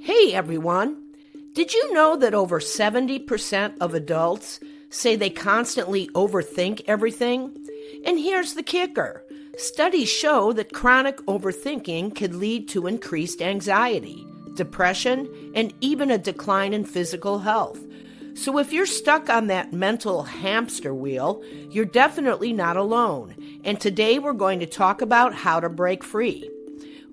Hey everyone! Did you know that over 70% of adults say they constantly overthink everything? And here's the kicker. Studies show that chronic overthinking can lead to increased anxiety, depression, and even a decline in physical health. So if you're stuck on that mental hamster wheel, you're definitely not alone. And today we're going to talk about how to break free.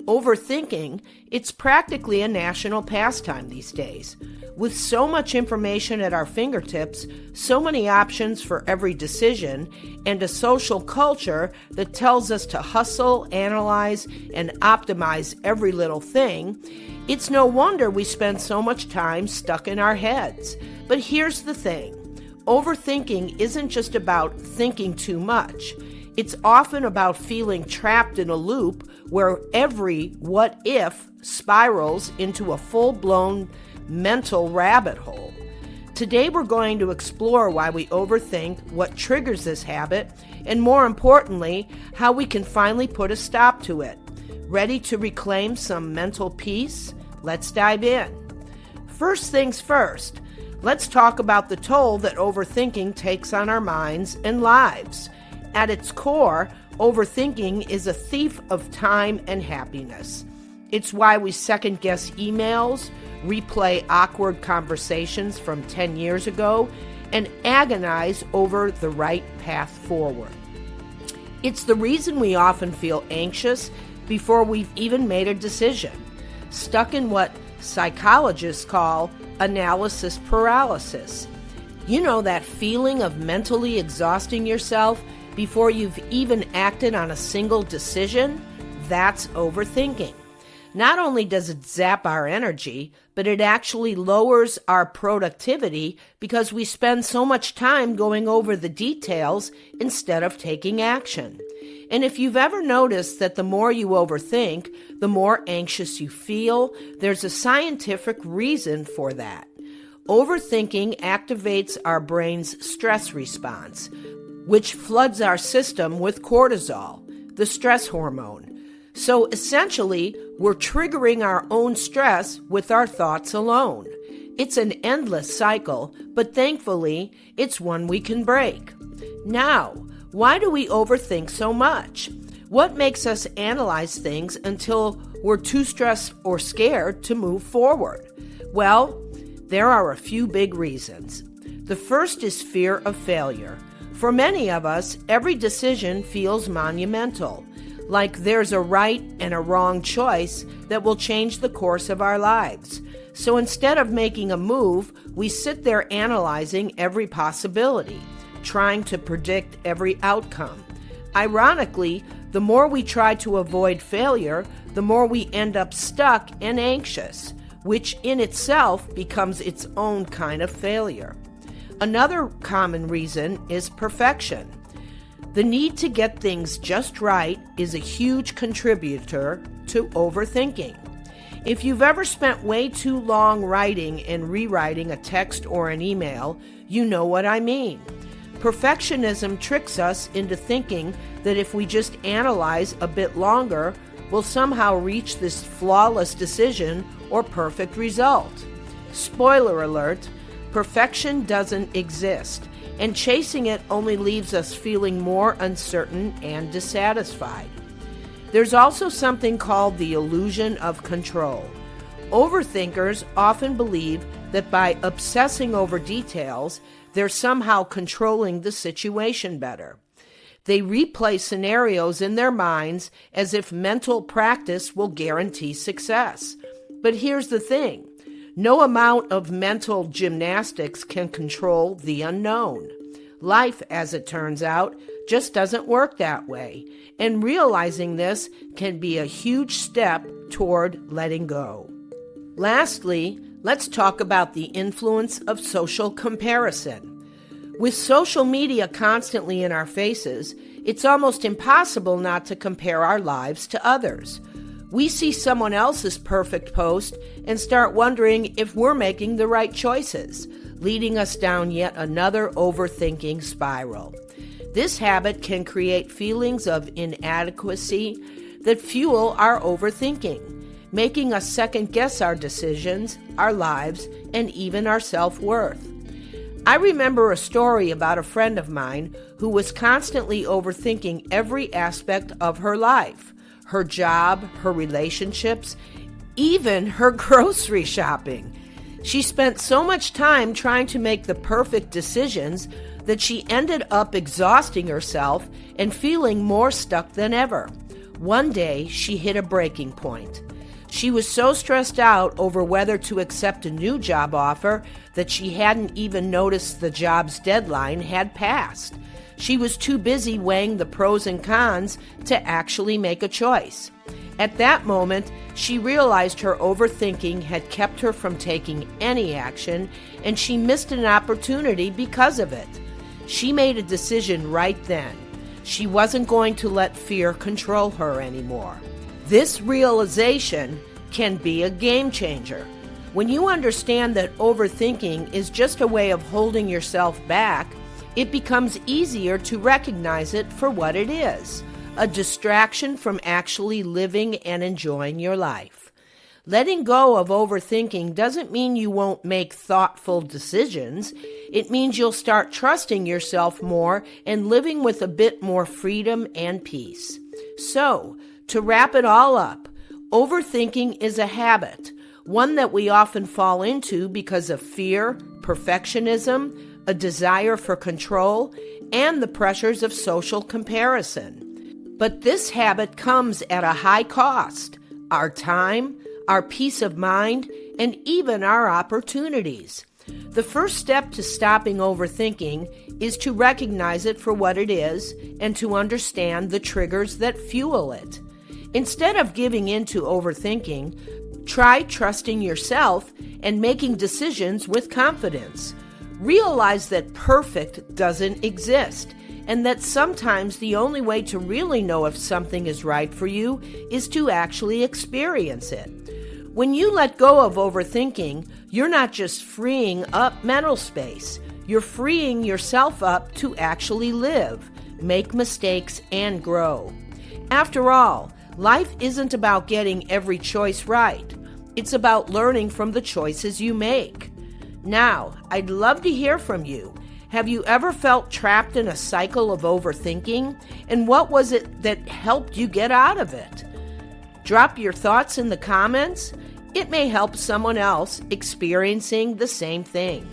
Overthinking, it's practically a national pastime these days. With so much information at our fingertips, so many options for every decision, and a social culture that tells us to hustle, analyze, and optimize every little thing, it's no wonder we spend so much time stuck in our heads. But here's the thing. Overthinking isn't just about thinking too much. It's often about feeling trapped in a loop where every what-if spirals into a full-blown mental rabbit hole. Today we're going to explore why we overthink, what triggers this habit, and more importantly, how we can finally put a stop to it. Ready to reclaim some mental peace? Let's dive in. First things first, let's talk about the toll that overthinking takes on our minds and lives. At its core, overthinking is a thief of time and happiness. It's why we second-guess emails, replay awkward conversations from 10 years ago, and agonize over the right path forward. It's the reason we often feel anxious before we've even made a decision, stuck in what psychologists call analysis paralysis. You know, that feeling of mentally exhausting yourself before you've even acted on a single decision? That's overthinking. Not only does it zap our energy, but it actually lowers our productivity because we spend so much time going over the details instead of taking action. And if you've ever noticed that the more you overthink, the more anxious you feel, there's a scientific reason for that. Overthinking activates our brain's stress response, which floods our system with cortisol, the stress hormone. So essentially, we're triggering our own stress with our thoughts alone. It's an endless cycle, but thankfully, it's one we can break. Now, why do we overthink so much? What makes us analyze things until we're too stressed or scared to move forward? Well, there are a few big reasons. The first is fear of failure. For many of us, every decision feels monumental, like there's a right and a wrong choice that will change the course of our lives. So instead of making a move, we sit there analyzing every possibility, trying to predict every outcome. Ironically, the more we try to avoid failure, the more we end up stuck and anxious, which in itself becomes its own kind of failure. Another common reason is perfection. The need to get things just right is a huge contributor to overthinking. If you've ever spent way too long writing and rewriting a text or an email, you know what I mean. Perfectionism tricks us into thinking that if we just analyze a bit longer, we'll somehow reach this flawless decision or perfect result. Spoiler alert, perfection doesn't exist, and chasing it only leaves us feeling more uncertain and dissatisfied. There's also something called the illusion of control. Overthinkers often believe that by obsessing over details, they're somehow controlling the situation better. They replay scenarios in their minds as if mental practice will guarantee success. But here's the thing. No amount of mental gymnastics can control the unknown. Life, as it turns out, just doesn't work that way, and realizing this can be a huge step toward letting go. Lastly, let's talk about the influence of social comparison. With social media constantly in our faces, it's almost impossible not to compare our lives to others. We see someone else's perfect post and start wondering if we're making the right choices, leading us down yet another overthinking spiral. This habit can create feelings of inadequacy that fuel our overthinking. making us second-guess our decisions, our lives, and even our self-worth. I remember a story about a friend of mine who was constantly overthinking every aspect of her life, her job, her relationships, even her grocery shopping. She spent so much time trying to make the perfect decisions that she ended up exhausting herself and feeling more stuck than ever. One day, she hit a breaking point. She was so stressed out over whether to accept a new job offer that she hadn't even noticed the job's deadline had passed. She was too busy weighing the pros and cons to actually make a choice. At that moment, she realized her overthinking had kept her from taking any action, and she missed an opportunity because of it. She made a decision right then. She wasn't going to let fear control her anymore. This realization can be a game changer. When you understand that overthinking is just a way of holding yourself back, it becomes easier to recognize it for what it is, a distraction from actually living and enjoying your life. Letting go of overthinking doesn't mean you won't make thoughtful decisions. It means you'll start trusting yourself more and living with a bit more freedom and peace. So, to wrap it all up, overthinking is a habit, one that we often fall into because of fear, perfectionism, a desire for control, and the pressures of social comparison. But this habit comes at a high cost: our time, our peace of mind, and even our opportunities. The first step to stopping overthinking is to recognize it for what it is and to understand the triggers that fuel it. Instead of giving in to overthinking, try trusting yourself and making decisions with confidence. Realize that perfect doesn't exist, and that sometimes the only way to really know if something is right for you is to actually experience it. When you let go of overthinking, you're not just freeing up mental space, you're freeing yourself up to actually live, make mistakes, and grow. After all, life isn't about getting every choice right. It's about learning from the choices you make. Now, I'd love to hear from you. Have you ever felt trapped in a cycle of overthinking? And what was it that helped you get out of it? Drop your thoughts in the comments. It may help someone else experiencing the same thing.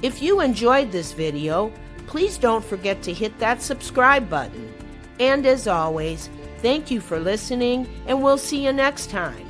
If you enjoyed this video, please don't forget to hit that subscribe button. And as always, thank you for listening, and we'll see you next time.